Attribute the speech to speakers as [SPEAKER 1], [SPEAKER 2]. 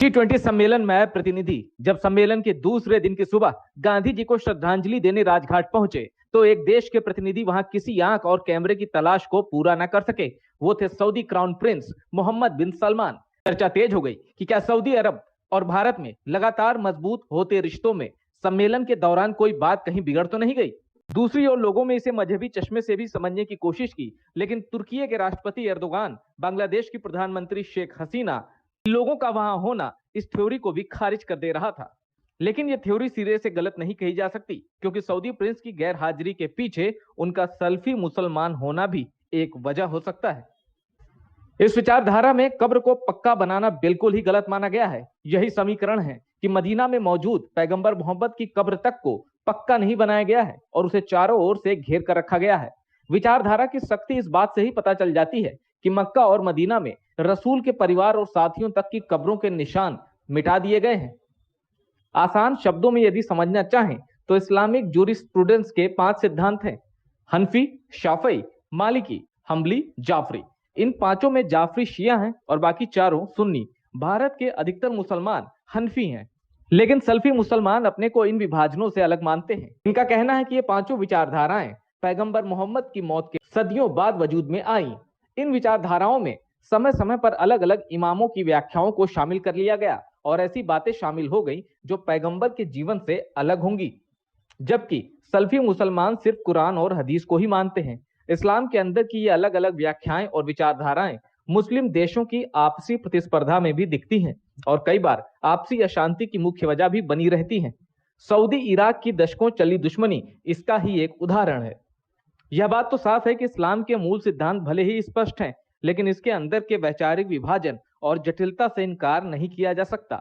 [SPEAKER 1] G20 सम्मेलन में आए प्रतिनिधि जब सम्मेलन के दूसरे दिन की सुबह गांधी जी को श्रद्धांजलि देने राजघाट पहुंचे तो एक देश के प्रतिनिधि वहां किसी आंख और कैमरे की तलाश को पूरा न कर सके। वो थे सऊदी क्राउन प्रिंस मोहम्मद बिन सलमान। चर्चा तेज हो गई कि क्या सऊदी अरब और भारत में लगातार मजबूत होते रिश्तों में सम्मेलन के दौरान कोई बात कहीं बिगड़ तो नहीं गई। दूसरी ओर लोगों में इसे मजहबी चश्मे से भी समझने की कोशिश की, लेकिन तुर्की के राष्ट्रपति एर्दोगान, बांग्लादेश की प्रधानमंत्री शेख हसीना, लोगों का वहां होना इस थ्योरी को भी खारिज कर दे रहा था। लेकिन यह थ्योरी सिरे से गलत नहीं कही जा सकती, क्योंकि सऊदी प्रिंस की गैर हाजिरी के पीछे उनका सल्फी मुसलमान होना भी एक वजह हो सकता है। इस विचारधारा में कब्र को पक्का बनाना बिल्कुल ही गलत माना गया है। यही समीकरण है कि मदीना में मौजूद पैगंबर मोहम्मद की कब्र तक को पक्का नहीं बनाया गया है और उसे चारों ओर से घेर कर रखा गया है। विचारधारा की शक्ति इस बात से ही पता चल जाती है कि मक्का और मदीना में रसूल के परिवार और साथियों तक की कब्रों के निशान मिटा दिए गए हैं। आसान शब्दों में यदि समझना चाहें तो इस्लामिक जूरिस्प्रूडेंस के 5 सिद्धांत हैं: हनफी, शाफई, मालिकी, हम्बली, जाफरी। इन पांचों में जाफरी शिया हैं और बाकी चारों सुन्नी। भारत के अधिकतर मुसलमान हनफी हैं, लेकिन सल्फी मुसलमान अपने को इन विभाजनों से अलग मानते हैं। इनका कहना है कि ये पांचों विचारधाराएं पैगंबर मोहम्मद की मौत के सदियों बाद वजूद में आई। इन विचारधाराओं में समय समय पर अलग अलग इमामों की व्याख्याओं को शामिल कर लिया गया और ऐसी बातें शामिल हो गई जो पैगंबर के जीवन से अलग होंगी, जबकि सल्फी मुसलमान सिर्फ कुरान और हदीस को ही मानते हैं। इस्लाम के अंदर की ये अलग अलग व्याख्याएं और विचारधाराएं मुस्लिम देशों की आपसी प्रतिस्पर्धा में भी दिखती हैं और कई बार आपसी अशांति की मुख्य वजह भी बनी रहती हैं। सऊदी इराक की दशकों चली दुश्मनी इसका ही एक उदाहरण है। यह बात तो साफ है कि इस्लाम के मूल सिद्धांत भले ही स्पष्ट हैं, लेकिन इसके अंदर के वैचारिक विभाजन और जटिलता से इनकार नहीं किया जा सकता।